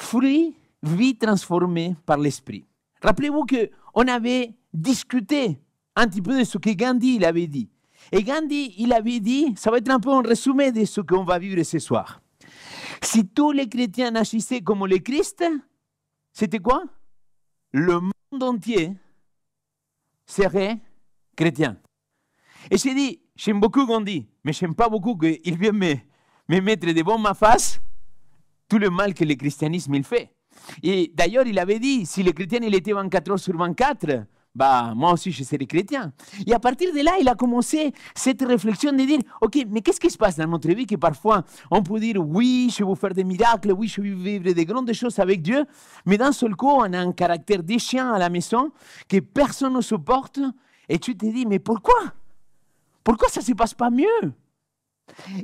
Fruit, vie transformée par l'esprit. Rappelez-vous qu'on avait discuté un petit peu de ce que Gandhi il avait dit. Et Gandhi, il avait dit, ça va être un peu un résumé de ce qu'on va vivre ce soir. Si tous les chrétiens agissaient comme le Christ, c'était quoi? Le monde entier serait chrétien. Et j'ai dit, j'aime beaucoup Gandhi, mais je n'aime pas beaucoup qu'il vienne me mettre devant ma face tout le mal que le christianisme il fait. Et d'ailleurs, il avait dit, si le chrétien il était 24 heures sur 24, bah, moi aussi je serais chrétien. Et à partir de là, il a commencé cette réflexion de dire, ok, mais qu'est-ce qui se passe dans notre vie que parfois on peut dire, oui, je vais faire des miracles, oui, je vais vivre des grandes choses avec Dieu, mais d'un seul coup, on a un caractère déchiant à la maison que personne ne supporte, et tu te dis, mais pourquoi? Pourquoi ça ne se passe pas mieux?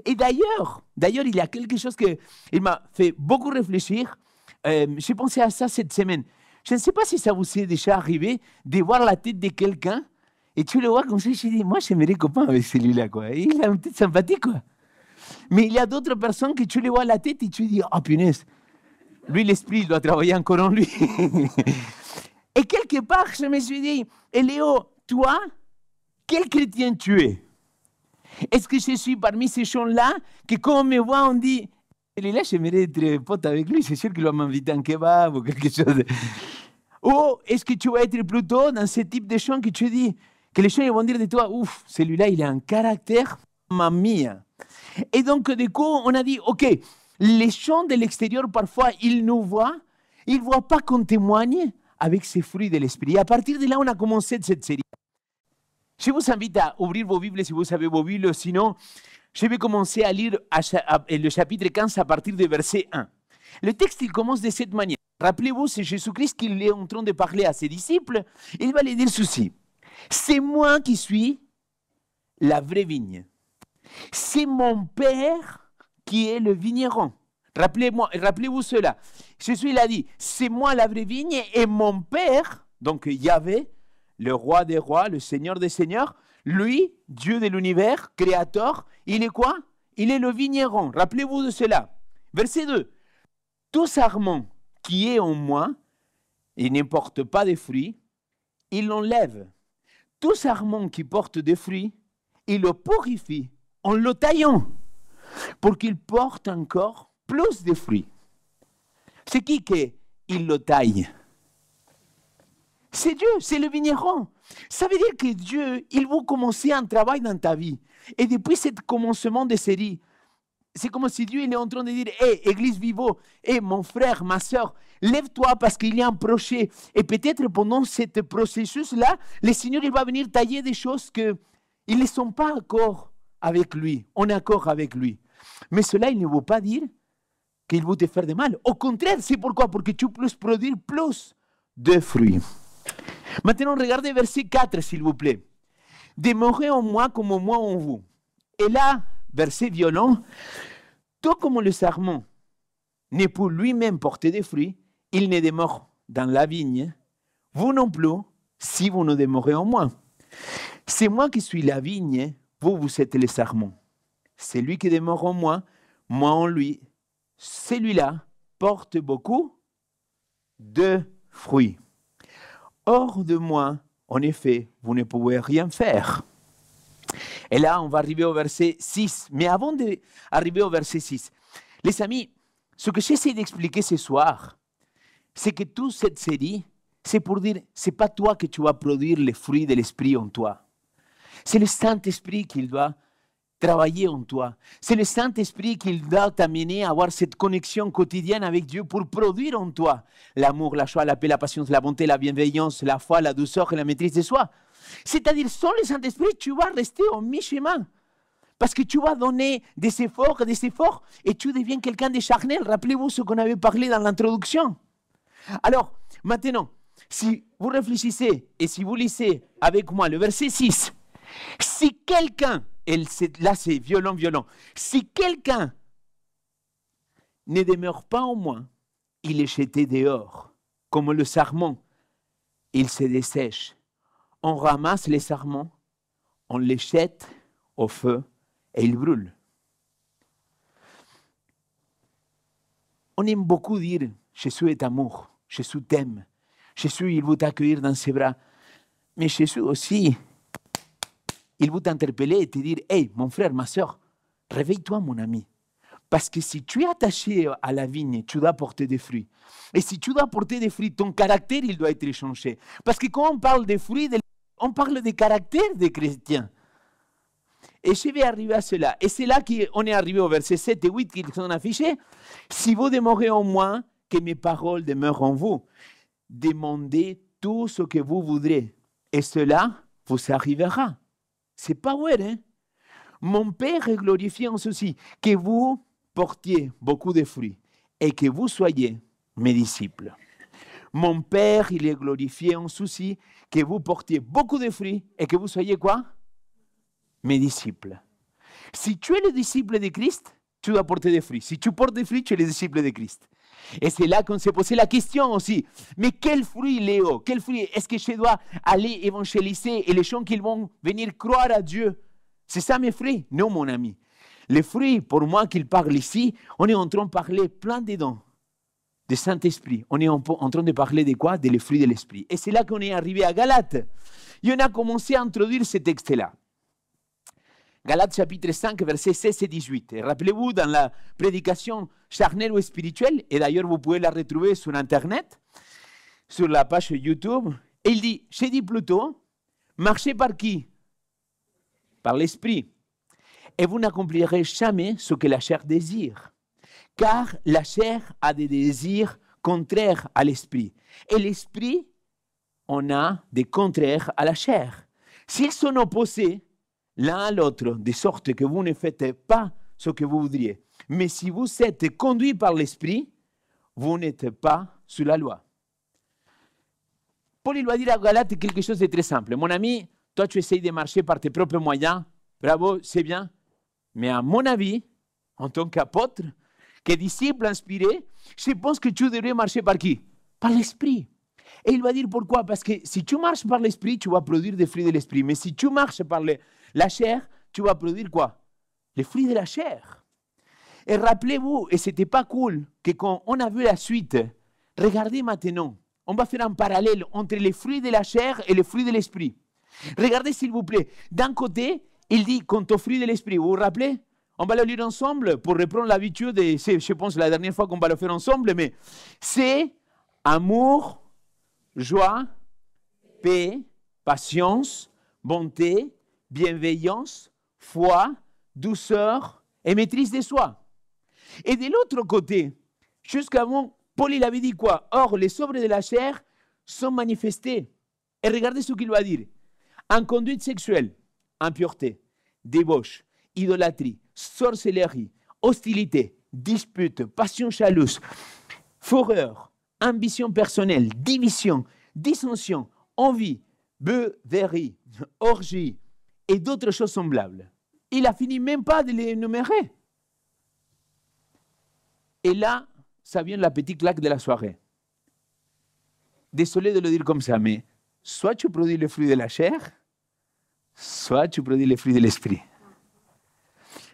Et d'ailleurs, il y a quelque chose qui m'a fait beaucoup réfléchir. J'ai pensé à ça cette semaine. Je ne sais pas si ça vous est déjà arrivé de voir la tête de quelqu'un et tu le vois comme ça et je dis, moi j'aimerais copain avec celui-là, quoi. Il a une tête sympathique, quoi. Mais il y a d'autres personnes que tu le vois la tête et tu dis, oh punaise, lui l'esprit il doit travailler encore en lui. Et quelque part, je me suis dit, et Léo, toi, quel chrétien tu es? Est-ce que je suis parmi ces gens-là que quand on me voit, on dit, celui-là, j'aimerais être pote avec lui, c'est sûr qu'il va m'inviter un kebab ou quelque chose. Ou est-ce que tu vas être plutôt dans ce type de gens que tu dis, que les gens vont dire de toi, ouf, celui-là, il a un caractère, mamma mia. Et donc, du coup, on a dit, ok, les gens de l'extérieur, parfois, ils nous voient, ils ne voient pas qu'on témoigne avec ces fruits de l'esprit. Et à partir de là, on a commencé cette série. Je vous invite à ouvrir vos Bibles si vous avez vos Bibles, sinon, je vais commencer à lire le chapitre 15 à partir du verset 1. Le texte, il commence de cette manière. Rappelez-vous, c'est Jésus-Christ qui est en train de parler à ses disciples. Il va leur dire ceci. C'est moi qui suis la vraie vigne. C'est mon Père qui est le vigneron. Rappelez-vous cela. Jésus, il a dit, c'est moi la vraie vigne et mon Père, donc Yahvé, le roi des rois, le Seigneur des seigneurs, lui, Dieu de l'univers, créateur, il est quoi? Il est le vigneron. Rappelez-vous de cela. Verset 2. Tout sarment qui est en moi et ne porte pas de fruits, il l'enlève. Tout sarment qui porte des fruits, il le purifie en le taillant pour qu'il porte encore plus de fruits. C'est qui il le taille? C'est Dieu, c'est le vigneron. Ça veut dire que Dieu, il veut commencer un travail dans ta vie. Et depuis ce commencement de série, c'est comme si Dieu il est en train de dire, hé, Église Vivo, hé, mon frère, ma soeur, lève-toi parce qu'il y a un projet. Et peut-être pendant ce processus-là, le Seigneur il va venir tailler des choses qu'ils ne sont pas encore avec lui, en accord avec lui. Mais cela, il ne veut pas dire qu'il veut te faire de mal. Au contraire, c'est pourquoi? Pour que tu puisses produire plus de fruits. Maintenant, regardez verset 4, s'il vous plaît. Demeurez en moi comme moi en vous. Et là, verset violent, tout comme le sarment n'est pour lui-même porter des fruits, il ne demeure dans la vigne, vous non plus, si vous ne demeurez en moi. C'est moi qui suis la vigne, vous êtes le sarment. C'est lui qui demeure en moi, moi en lui. Celui-là porte beaucoup de fruits. Hors de moi, en effet, vous ne pouvez rien faire. Et là, on va arriver au verset 6. Mais avant d'arriver au verset 6, les amis, ce que j'essaie d'expliquer ce soir, c'est que toute cette série, c'est pour dire, ce n'est pas toi que tu vas produire les fruits de l'Esprit en toi. C'est le Saint-Esprit qui doit travailler en toi. C'est le Saint-Esprit qui doit t'amener à avoir cette connexion quotidienne avec Dieu pour produire en toi l'amour, la joie, la paix, la patience, la bonté, la bienveillance, la foi, la douceur et la maîtrise de soi. C'est-à-dire, sans le Saint-Esprit, tu vas rester au mi-chemin. Parce que tu vas donner des efforts, et tu deviens quelqu'un de charnel. Rappelez-vous ce qu'on avait parlé dans l'introduction. Alors, maintenant, si vous réfléchissez et si vous lisez avec moi le verset 6, si quelqu'un, là c'est violent, si quelqu'un ne demeure pas en moi, il est jeté dehors, comme le sarment, il se dessèche. On ramasse les sarments, on les jette au feu et ils brûlent. On aime beaucoup dire, Jésus est amour. Jésus t'aime. Jésus, il veut t'accueillir dans ses bras. Mais Jésus aussi, il veut t'interpeller et te dire, « Hey, mon frère, ma soeur, réveille-toi, mon ami. Parce que si tu es attaché à la vigne, tu dois porter des fruits. Et si tu dois porter des fruits, ton caractère, il doit être changé. Parce que quand on parle des fruits, on parle des caractères des chrétiens. Et je vais arriver à cela. Et c'est là qu'on est arrivé au verset 7 et 8 qui sont affichés. Si vous demeurez en moi, que mes paroles demeurent en vous. Demandez tout ce que vous voudrez. Et cela vous arrivera. C'est pas vrai, hein? Mon Père est glorifié en ceci, que vous portiez beaucoup de fruits et que vous soyez mes disciples. Mon Père, il est glorifié en ceci, que vous portiez beaucoup de fruits et que vous soyez quoi? Mes disciples. Si tu es le disciple de Christ, tu dois porter des fruits. Si tu portes des fruits, tu es le disciple de Christ. Et c'est là qu'on s'est posé la question aussi. Mais quel fruit, Léo? Quel fruit? Est-ce que je dois aller évangéliser et les gens qui vont venir croire à Dieu? C'est ça mes fruits? Non, mon ami. Les fruits, pour moi, qu'il parle ici, on est en train de parler plein dedans. De Saint-Esprit. On est en train de parler de quoi? Les fruits de l'Esprit. Et c'est là qu'on est arrivé à Galates. Et on a commencé à introduire ce texte-là. Galates chapitre 5, versets 16 et 18. Et rappelez-vous, dans la prédication charnelle ou spirituelle, et d'ailleurs vous pouvez la retrouver sur Internet, sur la page YouTube, et il dit, j'ai dit plutôt, marchez par qui? Par l'Esprit. Et vous n'accomplirez jamais ce que la chair désire. Car la chair a des désirs contraires à l'Esprit. Et l'Esprit, on a des contraires à la chair. S'ils sont opposés, l'un à l'autre, de sorte que vous ne faites pas ce que vous voudriez. Mais si vous êtes conduit par l'Esprit, vous n'êtes pas sous la loi. Paul il va dire à Galates quelque chose de très simple. Mon ami, toi tu essayes de marcher par tes propres moyens, bravo, c'est bien. Mais à mon avis, en tant qu'apôtre, que disciple inspiré, je pense que tu devrais marcher par qui? Par l'Esprit. Et il va dire pourquoi? Parce que si tu marches par l'Esprit, tu vas produire des fruits de l'Esprit. Mais si tu marches par la chair, tu vas produire quoi? Les fruits de la chair. Et rappelez-vous, et ce n'était pas cool, que quand on a vu la suite, regardez maintenant, on va faire un parallèle entre les fruits de la chair et les fruits de l'Esprit. Regardez s'il vous plaît. D'un côté, il dit quant aux fruits de l'Esprit. Vous vous rappelez? On va le lire ensemble pour reprendre l'habitude, et c'est, je pense, la dernière fois qu'on va le faire ensemble, mais c'est amour, joie, paix, patience, bonté, bienveillance, foi, douceur et maîtrise de soi. Et de l'autre côté, jusqu'avant, Paul il avait dit quoi? Or, les œuvres de la chair sont manifestées. Et regardez ce qu'il va dire. Inconduite sexuelle, impureté, débauche, idolâtrie, sorcellerie, hostilité, dispute, passion jalouse, fureur, ambition personnelle, division, dissension, envie, beuverie, orgie et d'autres choses semblables. Il a fini même pas de les énumérer. Et là, ça vient la petite claque de la soirée. Désolé de le dire comme ça, mais soit tu produis les fruits de la chair, soit tu produis les fruits de l'esprit.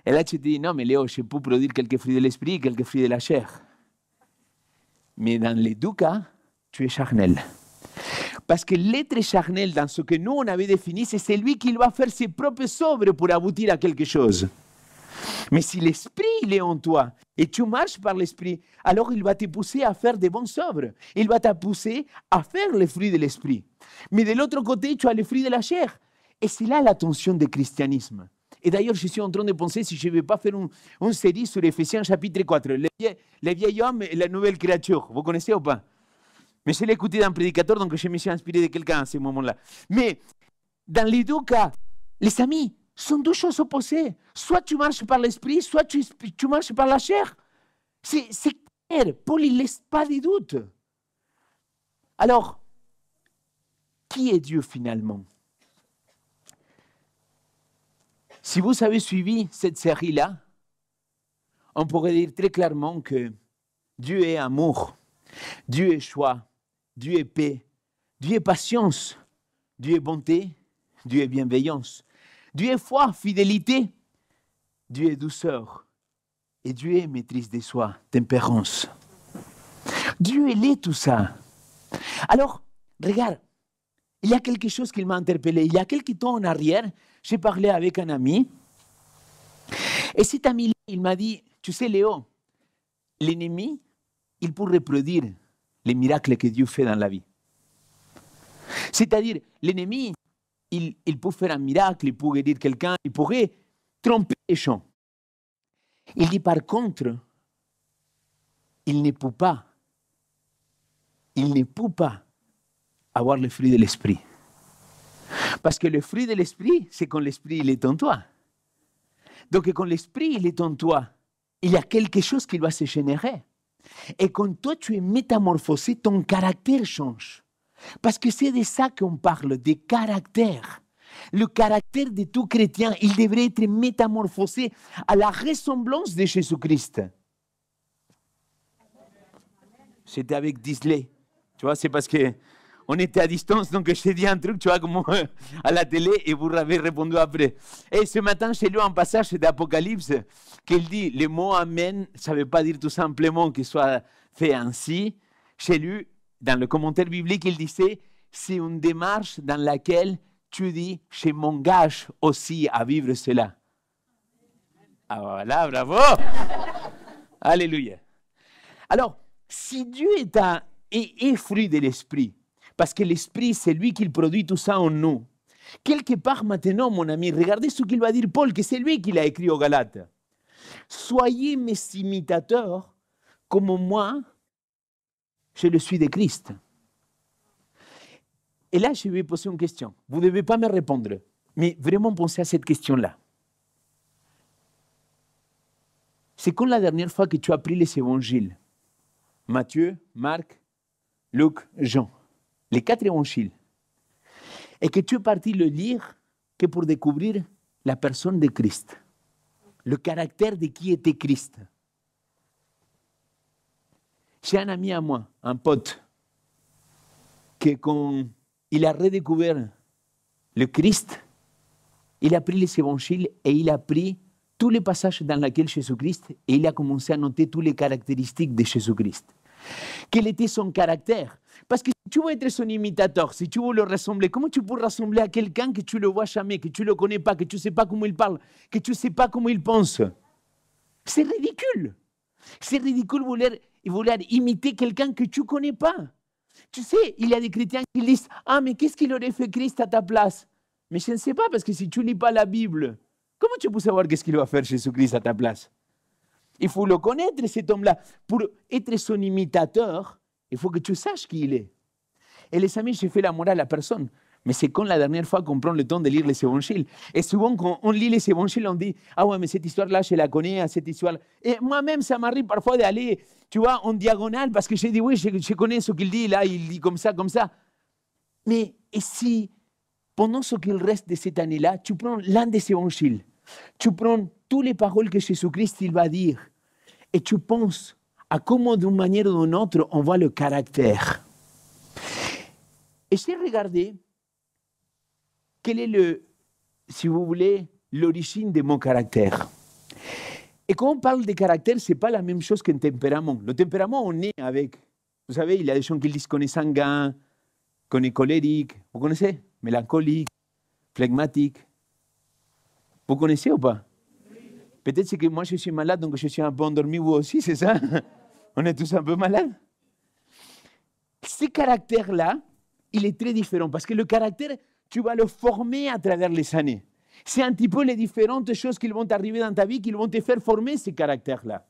Et là, tu te dis, non, mais Léo, je peux produire quelques fruits de l'esprit et quelques fruits de la chair. Mais dans les deux cas, tu es charnel. Parce que l'être charnel, dans ce que nous, on avait défini, c'est celui qui va faire ses propres œuvres pour aboutir à quelque chose. Mais si l'esprit, il est en toi, et tu marches par l'esprit, alors il va te pousser à faire de bonnes œuvres. Il va te pousser à faire les fruits de l'esprit. Mais de l'autre côté, tu as les fruits de la chair. Et c'est là la tension du christianisme. Et d'ailleurs, je suis en train de penser si je ne vais pas faire une série sur Éphésiens chapitre 4, le vieil homme et la nouvelle créature. Vous connaissez ou pas? Mais je l'ai écouté d'un prédicateur, donc je me suis inspiré de quelqu'un à ce moment-là. Mais dans les deux cas, les amis, sont deux choses opposées. Soit tu marches par l'esprit, soit tu marches par la chair. C'est clair. Paul, il ne laisse pas de doute. Alors, qui est Dieu finalement? Si vous avez suivi cette série-là, on pourrait dire très clairement que Dieu est amour, Dieu est joie, Dieu est paix, Dieu est patience, Dieu est bonté, Dieu est bienveillance, Dieu est foi, fidélité, Dieu est douceur et Dieu est maîtrise de soi, tempérance. Dieu, il est tout ça. Alors, regarde, il y a quelque chose qui m'a interpellé. Il y a quelques temps en arrière, j'ai parlé avec un ami. Et cet ami-là, il m'a dit, tu sais Léo, l'ennemi, il peut reproduire les miracles que Dieu fait dans la vie. C'est-à-dire, l'ennemi, il peut faire un miracle, il peut guérir quelqu'un, il pourrait tromper les gens. Il dit par contre, il ne peut pas avoir le fruit de l'esprit. Parce que le fruit de l'esprit, c'est quand l'esprit il est en toi. Donc quand l'esprit il est en toi, il y a quelque chose qui va se générer. Et quand toi tu es métamorphosé, ton caractère change. Parce que c'est de ça qu'on parle, des caractères. Le caractère de tout chrétien, il devrait être métamorphosé à la ressemblance de Jésus-Christ. C'était avec Disley. Tu vois, c'est parce qu'on était à distance, donc je t'ai dit un truc, tu vois, comme à la télé, et vous avez répondu après. Et ce matin, j'ai lu un passage d'Apocalypse qui dit, le mot Amen, ça ne veut pas dire tout simplement qu'il soit fait ainsi. J'ai lu, dans le commentaire biblique, il disait, c'est une démarche dans laquelle tu dis, je m'engage aussi à vivre cela. Ah voilà, bravo. Alléluia. Alors, si Dieu est fruit de l'esprit, parce que l'esprit, c'est lui qui produit tout ça en nous, quelque part maintenant, mon ami, regardez ce qu'il va dire Paul, que c'est lui qui l'a écrit aux Galates. Soyez mes imitateurs, comme moi, je le suis de Christ. Et là, je vais poser une question. Vous ne devez pas me répondre, mais vraiment pensez à cette question-là. C'est quand la dernière fois que tu as pris les évangiles, Matthieu, Marc, Luc, Jean, les 4 évangiles, et que tu es parti le lire que pour découvrir la personne de Christ, le caractère de qui était Christ. J'ai un ami à moi, un pote, que quand il a redécouvert le Christ, il a pris les évangiles et il a pris tous les passages dans lesquels Jésus-Christ, et il a commencé à noter toutes les caractéristiques de Jésus-Christ. Quel était son caractère? Parce que si tu veux être son imitateur, si tu veux le ressembler, comment tu peux ressembler à quelqu'un que tu ne le vois jamais, que tu ne le connais pas, que tu ne sais pas comment il parle, que tu ne sais pas comment il pense? C'est ridicule. C'est ridicule vouloir imiter quelqu'un que tu ne connais pas. Tu sais, il y a des chrétiens qui disent « Ah, mais qu'est-ce qu'il aurait fait Christ à ta place ?» Mais je ne sais pas, parce que si tu ne lis pas la Bible, comment tu peux savoir qu'est-ce qu'il va faire Jésus-Christ à ta place? Il faut le connaître, cet homme-là. Pour être son imitateur, il faut que tu saches qui il est. Et les amis, j'ai fait la morale à personne. Mais c'est quand la dernière fois qu'on prend le temps de lire les évangiles. Et souvent, quand on lit les évangiles, on dit « Ah ouais, mais cette histoire-là, je la connais, cette histoire-là. » Et moi-même, ça m'arrive parfois d'aller, tu vois, en diagonale, parce que j'ai dit « Oui, je connais ce qu'il dit, là, il dit comme ça, comme ça. » Mais et si, pendant ce qu'il reste de cette année-là, tu prends l'un des évangiles, tu prends toutes les paroles que Jésus-Christ il va dire, et tu penses à comment, d'une manière ou d'une autre, on voit le caractère. Et j'ai regardé quel est si vous voulez, l'origine de mon caractère. Et quand on parle de caractère, ce n'est pas la même chose qu'un tempérament. Le tempérament, on est avec. Vous savez, il y a des gens qui disent qu'on est sanguin, qu'on est colérique. Vous connaissez? Mélancolique, flegmatique. Vous connaissez ou pas? Peut-être c'est que moi, je suis malade, donc je suis un peu endormi, vous aussi, c'est ça? On est tous un peu malades. Ce caractère-là, il est très différent parce que le caractère, tu vas le former à travers les années. C'est un petit peu les différentes choses qui vont arriver dans ta vie qui vont te faire former ce caractère-là.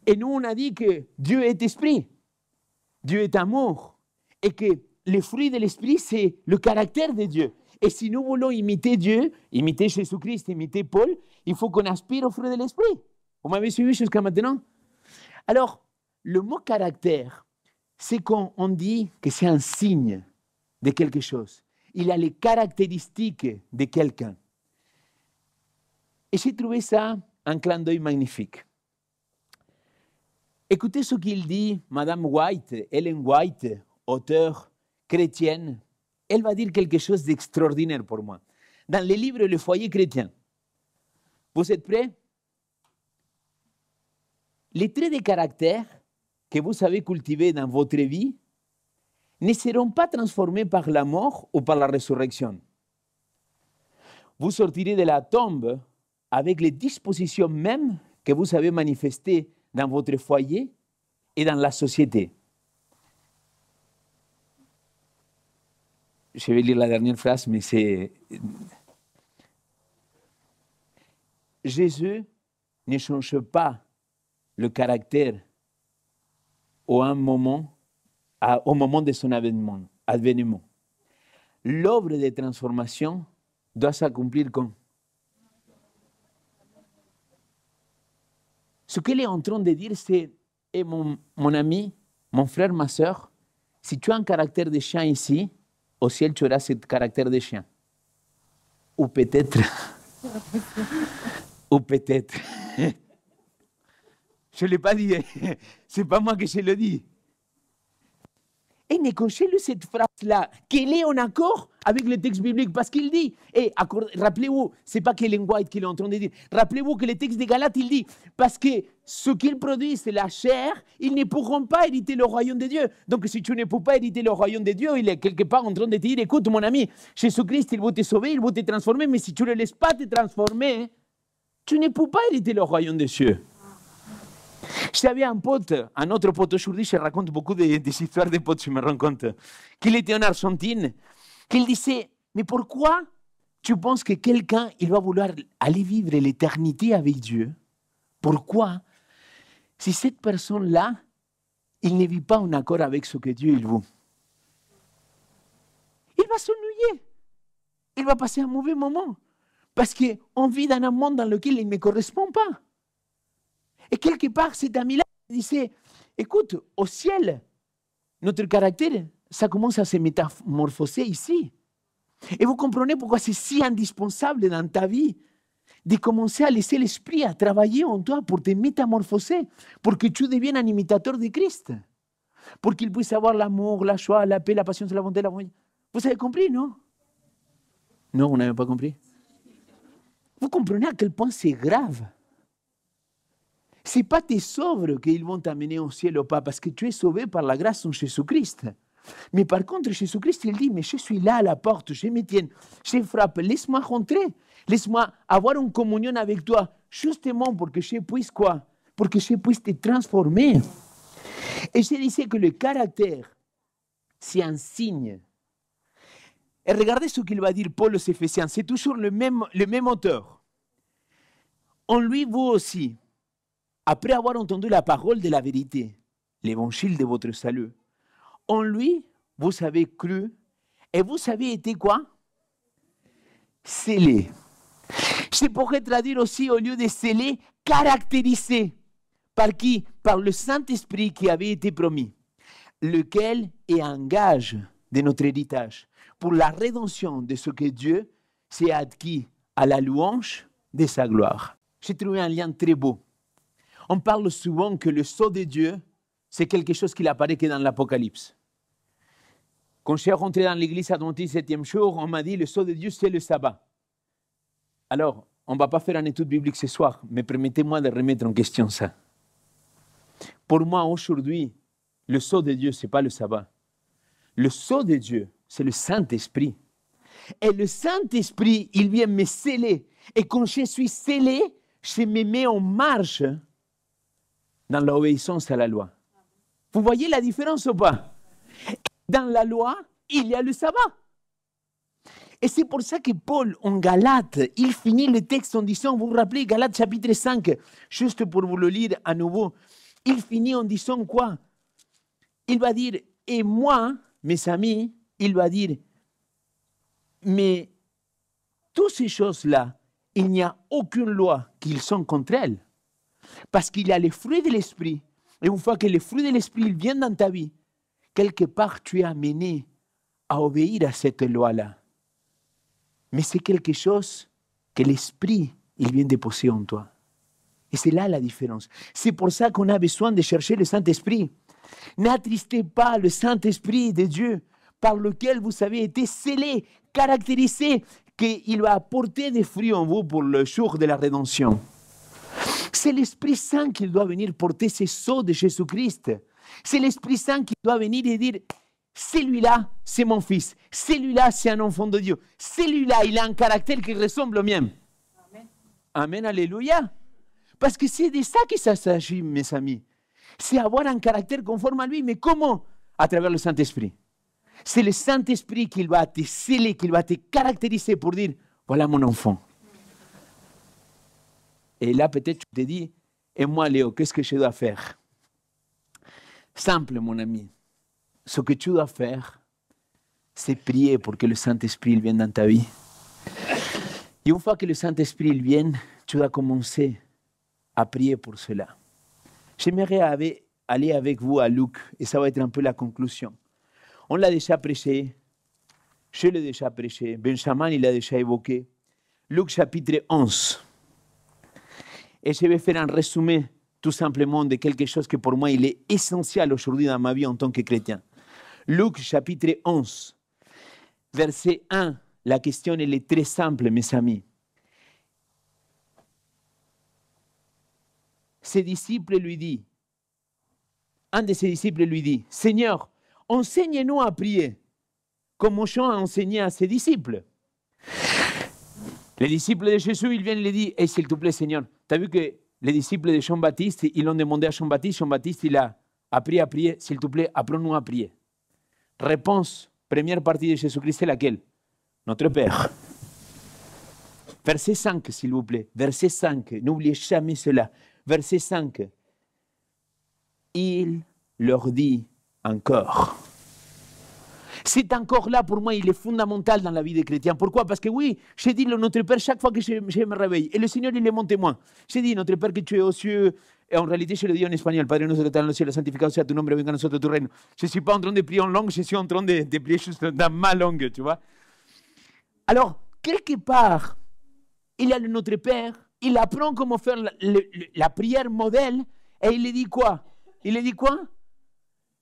Et nous, on a dit que Dieu est esprit, Dieu est amour, et que le fruit de l'esprit, c'est le caractère de Dieu. Et si nous voulons imiter Dieu, imiter Jésus-Christ, imiter Paul, il faut qu'on aspire au fruit de l'esprit. Vous m'avez suivi jusqu'à maintenant? Alors, le mot caractère, c'est quand on dit que c'est un signe de quelque chose. Il a les caractéristiques de quelqu'un. Et j'ai trouvé ça un clin d'œil magnifique. Écoutez ce qu'il dit, Madame White, Ellen White, auteure chrétienne. Elle va dire quelque chose d'extraordinaire pour moi. Dans le livre Le foyer chrétien. Vous êtes prêts? Les traits de caractère que vous avez cultivés dans votre vie ne seront pas transformés par la mort ou par la résurrection. Vous sortirez de la tombe avec les dispositions mêmes que vous avez manifestées dans votre foyer et dans la société. Je vais lire la dernière phrase, mais c'est... Jésus ne change pas le caractère au moment de son avènement. L'œuvre de transformation doit s'accomplir comme. Ce qu'elle est en train de dire, c'est mon ami, mon frère, ma soeur, si tu as un caractère de chien ici, au ciel, tu auras ce caractère de chien. Ou peut-être. Ou peut-être. Je ne l'ai pas dit. Ce n'est pas moi que je le dis. Et négociez-le cette phrase-là, qu'elle est en accord avec le texte biblique, parce qu'il dit, et rappelez-vous, ce n'est pas qu'Ellen White qui est en train de dire, rappelez-vous que le texte de Galates, il dit, parce que ce qu'ils produisent, c'est la chair, ils ne pourront pas hériter le royaume de Dieu. Donc si tu ne peux pas hériter le royaume de Dieu, il est quelque part en train de te dire, écoute mon ami, Jésus-Christ, il va te sauver, il va te transformer, mais si tu ne le laisses pas te transformer, tu ne peux pas hériter le royaume de Dieu. J'avais un autre pote aujourd'hui, je raconte beaucoup des histoires de potes, je me rends compte, qu'il était en Argentine, qu'il disait, mais pourquoi tu penses que quelqu'un, il va vouloir aller vivre l'éternité avec Dieu? Pourquoi? Si cette personne-là, il ne vit pas en accord avec ce que Dieu il veut. Il va s'ennuyer, il va passer un mauvais moment, parce qu'on vit dans un monde dans lequel il ne correspond pas. Et quelque part, cet ami-là disait, écoute, au ciel, notre caractère, ça commence à se métamorphoser ici. Et vous comprenez pourquoi c'est si indispensable dans ta vie de commencer à laisser l'Esprit à travailler en toi pour te métamorphoser, pour que tu deviennes un imitateur de Christ, pour qu'il puisse avoir l'amour, la joie, la paix, la patience, la bonté, la bonté. Vous avez compris, non? Non, vous n'avez pas compris. Vous comprenez à quel point c'est grave. Ce n'est pas tes œuvres qu'ils vont t'amener au ciel ou pas, parce que tu es sauvé par la grâce en Jésus-Christ. Mais par contre, Jésus-Christ, il dit, mais je suis là à la porte, je me tiens, je frappe, laisse-moi rentrer, laisse-moi avoir une communion avec toi, justement pour que je puisse quoi? Pour que je puisse te transformer. Et je disais que le caractère, c'est un signe. Et regardez ce qu'il va dire Paul aux Éphésiens, c'est toujours le même auteur. En lui, vous aussi, après avoir entendu la parole de la vérité, l'évangile de votre salut, en lui, vous avez cru et vous avez été quoi? Scellé. Je pourrais traduire aussi, au lieu de scellé, caractérisé. Par qui? Par le Saint-Esprit qui avait été promis, lequel est un gage de notre héritage pour la rédemption de ce que Dieu s'est acquis à la louange de sa gloire. J'ai trouvé un lien très beau. On parle souvent que le sceau de Dieu, c'est quelque chose qui n'apparaît que dans l'Apocalypse. Quand je suis rentré dans l'église adventiste 7e jour, on m'a dit le sceau de Dieu, c'est le sabbat. Alors, on ne va pas faire une étude biblique ce soir, mais permettez-moi de remettre en question ça. Pour moi, aujourd'hui, le sceau de Dieu, ce n'est pas le sabbat. Le sceau de Dieu, c'est le Saint-Esprit. Et le Saint-Esprit, il vient me sceller. Et quand je suis scellé, je me mets en marche dans l'obéissance à la loi. Vous voyez la différence ou pas? Dans la loi, il y a le sabbat. Et c'est pour ça que Paul, en Galates, il finit le texte en disant, vous vous rappelez, Galates chapitre 5, juste pour vous le lire à nouveau, il finit en disant quoi? Il va dire, et moi, mes amis, il va dire, mais toutes ces choses-là, il n'y a aucune loi qui sont contre elles. Parce qu'il y a les fruits de l'esprit. Et une fois que les fruits de l'esprit viennent dans ta vie, quelque part tu es amené à obéir à cette loi-là. Mais c'est quelque chose que l'esprit, il vient déposer en toi. Et c'est là la différence. C'est pour ça qu'on a besoin de chercher le Saint-Esprit. N'attristez pas le Saint-Esprit de Dieu par lequel vous avez été scellé, caractérisé, qu'il va apporter des fruits en vous pour le jour de la rédemption. C'est l'Esprit Saint qui doit venir porter ces sceaux de Jésus-Christ. C'est l'Esprit Saint qui doit venir et dire, celui-là, c'est mon fils. Celui-là, c'est un enfant de Dieu. Celui-là, il a un caractère qui ressemble au mien. Amen. Amen, alléluia. Parce que c'est de ça que ça s'agit, mes amis. C'est avoir un caractère conforme à lui. Mais comment? À travers le Saint-Esprit. C'est le Saint-Esprit qui va te sceller, qui va te caractériser pour dire, voilà mon enfant. Et là, peut-être, tu te dis, et moi, Léo, qu'est-ce que je dois faire? Simple, mon ami. Ce que tu dois faire, c'est prier pour que le Saint-Esprit vienne dans ta vie. Et une fois que le Saint-Esprit vienne, tu dois commencer à prier pour cela. J'aimerais aller avec vous à Luc, et ça va être un peu la conclusion. On l'a déjà prêché, je l'ai déjà prêché, Benjamin il l'a déjà évoqué. Luc chapitre 11. Et je vais faire un résumé tout simplement de quelque chose que pour moi il est essentiel aujourd'hui dans ma vie en tant que chrétien. Luc chapitre 11, verset 1, la question elle est très simple mes amis. Ses disciples lui disent, un de ses disciples lui dit, Seigneur, enseigne-nous à prier, comme Jean a enseigné à ses disciples. Les disciples de Jésus, ils viennent et lui disent, hey, s'il te plaît, Seigneur, tu as vu que les disciples de Jean-Baptiste, ils l'ont demandé à Jean-Baptiste, Jean-Baptiste, il a appris à prier, s'il te plaît, apprends-nous à prier. Réponse, première partie de Jésus-Christ, c'est laquelle? Notre Père. Verset 5, s'il vous plaît, verset 5, n'oubliez jamais cela. Verset 5, il leur dit encore. C'est encore là, pour moi, il est fondamental dans la vie des chrétiens. Pourquoi? Parce que oui, j'ai dit notre Père chaque fois que je me réveille. Et le Seigneur, il est mon témoin. J'ai dit, notre Père que tu es aux cieux. Et en réalité, je le dis en espagnol. Padre nuestro que estás en los cielos, santificado sea tu nombre, venga a nosotros tu reino. Je ne suis pas en train de prier en langue, je suis en train de prier juste dans ma langue, tu vois. Alors, quelque part, il y a notre Père, il apprend comment faire la prière modèle, et il lui dit quoi? Il lui dit quoi?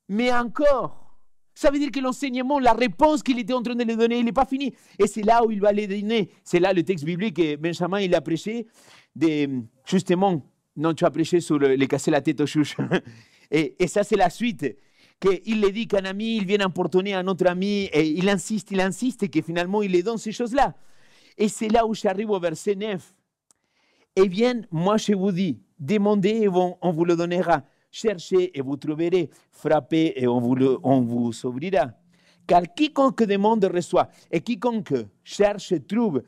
Mais encore. Ça veut dire que l'enseignement, la réponse qu'il était en train de lui donner, il n'est pas fini. Et c'est là où il va les donner. C'est là le texte biblique que Benjamin, il a prêché. Justement, non, tu as prêché sur les casser la tête aux chouches. Et ça, c'est la suite. Qu'il lui dit qu'un ami, il vient importuner un autre ami. Et il insiste, et que finalement, il lui donne ces choses-là. Et c'est là où j'arrive au verset 9. Eh bien, moi, je vous dis, demandez et on vous le donnera. Cherchez et vous trouverez, frappez et on vous ouvrira. Car quiconque demande reçoit, et quiconque cherche trouve,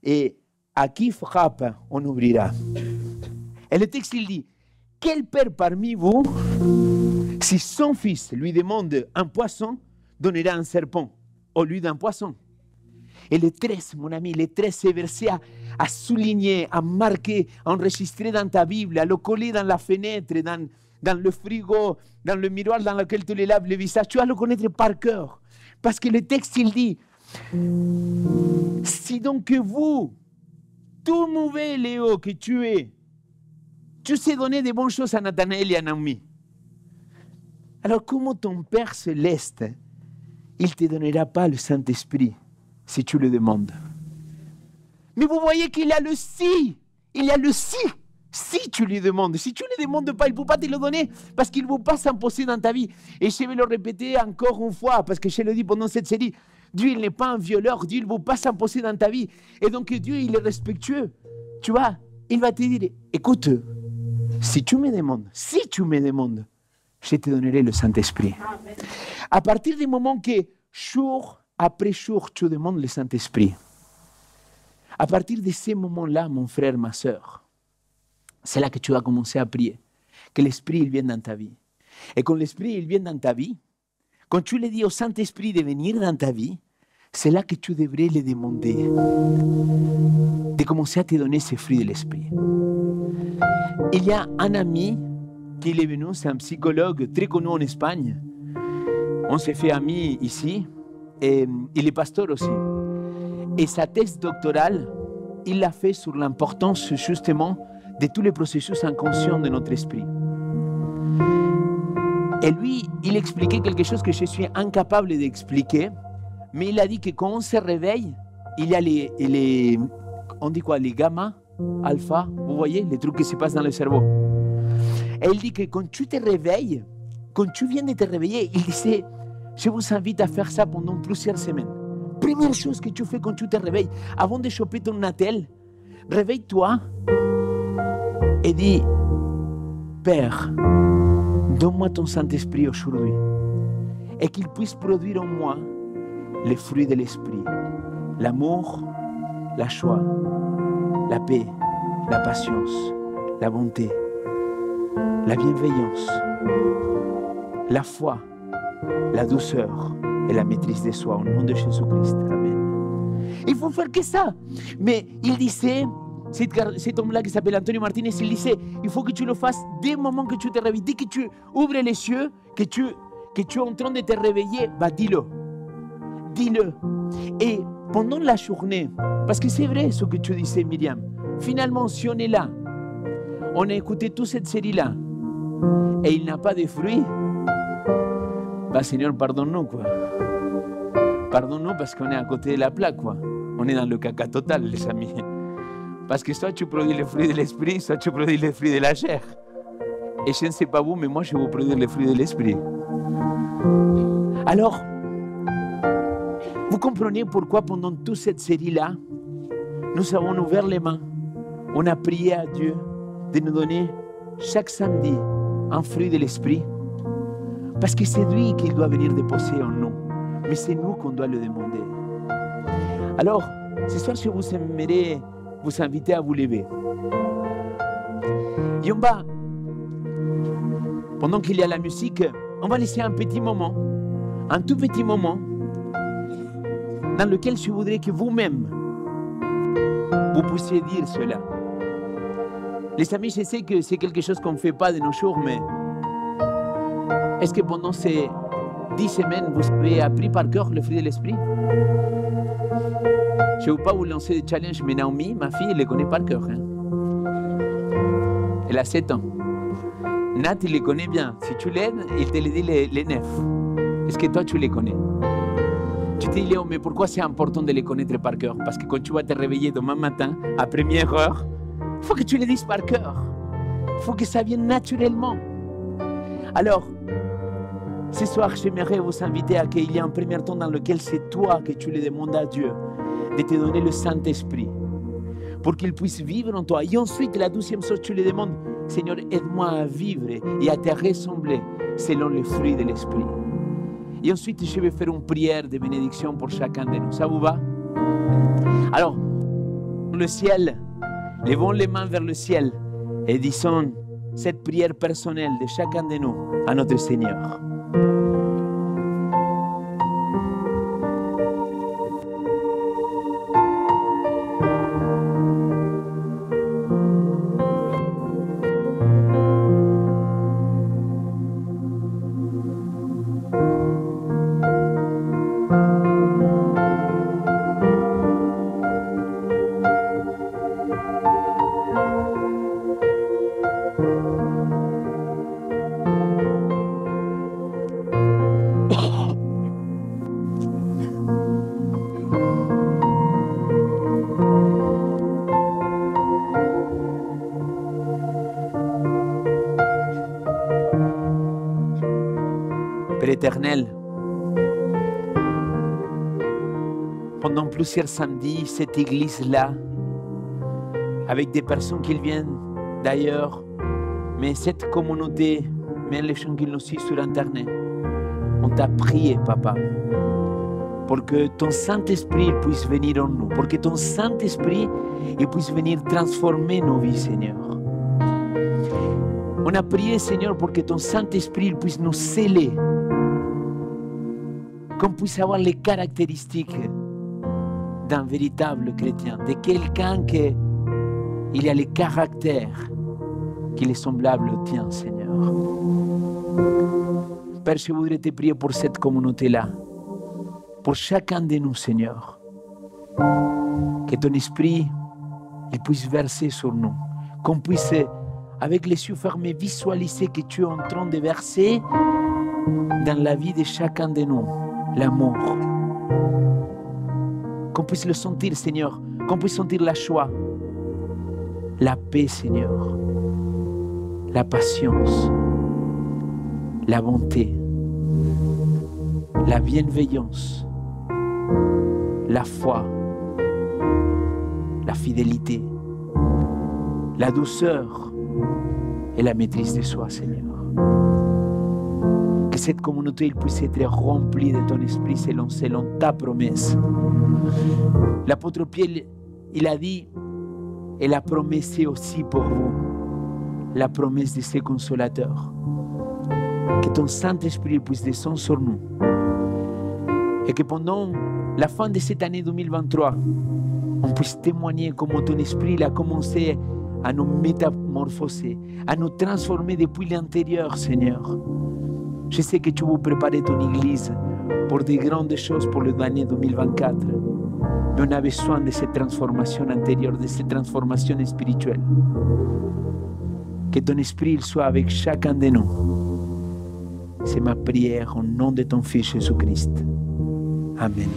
et à qui frappe, on ouvrira. Et le texte, il dit, quel père parmi vous, si son fils lui demande un poisson, donnera un serpent au lieu d'un poisson? Et les 13, mon ami, les 13 versets à souligner, à marquer, à enregistrer dans ta Bible, à le coller dans la fenêtre, dans le frigo, dans le miroir dans lequel tu les laves le visage, tu vas le connaître par cœur. Parce que le texte, il dit, si donc vous, tout mauvais Léo que tu es, tu sais donner des bonnes choses à Nathanaël et à Naomi. Alors comment ton Père céleste, il ne te donnera pas le Saint-Esprit si tu le demandes? Mais vous voyez qu'il y a le si. Il y a le si. Si tu lui demandes. Si tu ne le demandes pas, il ne peut pas te le donner parce qu'il ne veut pas s'imposer dans ta vie. Et je vais le répéter encore une fois parce que je le dis pendant cette série. Dieu, il n'est pas un violeur. Dieu, il ne veut pas s'imposer dans ta vie. Et donc Dieu, il est respectueux. Tu vois, il va te dire, écoute, si tu me demandes, je te donnerai le Saint-Esprit. Amen. À partir du moment que jour après jour, tu demandes le Saint-Esprit, à partir de ces moments-là, mon frère, ma soeur, c'est là que tu vas commencer à prier. Que l'Esprit il vienne dans ta vie. Et quand l'Esprit il vient dans ta vie, quand tu le dis au Saint-Esprit de venir dans ta vie, c'est là que tu devrais le demander. De commencer à te donner ces fruits de l'Esprit. Il y a un ami qui est venu, c'est un psychologue très connu en Espagne. On s'est fait amis ici. Et il est pasteur aussi. Et sa thèse doctorale, il l'a fait sur l'importance justement de tous les processus inconscients de notre esprit. Et lui, il expliquait quelque chose que je suis incapable d'expliquer, mais il a dit que quand on se réveille, il y a on dit quoi, les gamma, alpha, vous voyez, les trucs qui se passent dans le cerveau. Et il dit que quand tu te réveilles, quand tu viens de te réveiller, il disait, je vous invite à faire ça pendant plusieurs semaines. Première chose que tu fais quand tu te réveilles, avant de choper ton attel, réveille-toi et dis, Père, donne-moi ton Saint-Esprit aujourd'hui et qu'il puisse produire en moi les fruits de l'Esprit. L'amour, la joie, la paix, la patience, la bonté, la bienveillance, la foi, la douceur et la maîtrise de soi au nom de Jésus-Christ. Amen. Il faut faire que ça. Mais il disait, cet homme-là qui s'appelle Antonio Martinez, il disait, il faut que tu le fasses dès le moment que tu te réveilles. Dès que tu ouvres les yeux, que tu es en train de te réveiller, bah dis-le. Dis-le. Et pendant la journée, parce que c'est vrai ce que tu disais, Myriam, finalement, si on est là, on a écouté toute cette série-là, et il n'a pas de fruits, bah Seigneur, pardonne-nous, quoi. Pardonne-nous parce qu'on est à côté de la plaque, quoi. On est dans le caca total, les amis. Parce que soit tu produis les fruits de l'esprit, soit tu produis les fruits de la chair. Et je ne sais pas vous, mais moi, je vais vous produire les fruits de l'esprit. Alors, vous comprenez pourquoi pendant toute cette série-là, nous avons ouvert les mains. On a prié à Dieu de nous donner chaque samedi un fruit de l'esprit. Parce que c'est lui qui doit venir déposer en nous. Mais c'est nous qu'on doit le demander. Alors, ce soir, je vous aimerais vous inviter à vous lever. Et on va, pendant qu'il y a la musique, on va laisser un petit moment, un tout petit moment, dans lequel je voudrais que vous-même, vous puissiez dire cela. Les amis, je sais que c'est quelque chose qu'on ne fait pas de nos jours, mais est-ce que pendant ces 10 semaines, vous avez appris par cœur le fruit de l'esprit? Je ne veux pas vous lancer des challenges, mais Naomi, ma fille, elle les connaît par cœur. Hein. Elle a 7 ans. Nat, il les connaît bien. Si tu l'aides, il te les dit les 9. Est-ce que toi, tu les connais? Tu te dis, Léo, mais pourquoi c'est important de les connaître par cœur? Parce que quand tu vas te réveiller demain matin, à première heure, il faut que tu les dises par cœur. Il faut que ça vienne naturellement. Alors, ce soir, j'aimerais vous inviter à qu'il y ait un premier temps dans lequel c'est toi que tu le demandes à Dieu de te donner le Saint-Esprit pour qu'il puisse vivre en toi. Et ensuite, la deuxième chose, tu lui demandes, Seigneur, aide-moi à vivre et à te ressembler selon les fruits de l'Esprit. Et ensuite, je vais faire une prière de bénédiction pour chacun de nous. Ça vous va? Alors, le ciel, levons les mains vers le ciel et disons cette prière personnelle de chacun de nous à notre Seigneur. Père éternel, pendant plusieurs samedis, cette église-là, avec des personnes qui viennent d'ailleurs, mais cette communauté, même les gens qui nous suivent sur Internet, on t'a prié, Papa, pour que ton Saint-Esprit puisse venir en nous, pour que ton Saint-Esprit puisse venir transformer nos vies, Seigneur. On a prié, Seigneur, pour que ton Saint-Esprit puisse nous sceller, qu'on puisse avoir les caractéristiques d'un véritable chrétien, de quelqu'un qui a les caractères qu'il est semblable au tien, Seigneur. Père, je voudrais te prier pour cette communauté-là, pour chacun de nous, Seigneur. Que ton esprit il puisse verser sur nous, qu'on puisse, avec les yeux fermés, visualiser que tu es en train de verser dans la vie de chacun de nous l'amour. Qu'on puisse le sentir, Seigneur, qu'on puisse sentir la joie, la paix, Seigneur, la patience, la bonté, la bienveillance, la foi, la fidélité, la douceur et la maîtrise de soi, Seigneur. Que cette communauté puisse être remplie de ton esprit selon ta promesse. L'apôtre Pierre, il a dit, et la promesse est aussi pour vous, la promesse de ce consolateur. Que ton Saint-Esprit puisse descendre sur nous. Et que pendant la fin de cette année 2023, on puisse témoigner comment ton esprit il a commencé à nous métamorphoser, à nous transformer depuis l'intérieur, Seigneur. Je sais que tu veux préparer ton Église pour de grandes choses pour l'année 2024. Mais on a besoin de cette transformation intérieure, de cette transformation spirituelle. Que ton esprit il soit avec chacun de nous. C'est ma prière au nom de ton Fils Jésus-Christ. Amen.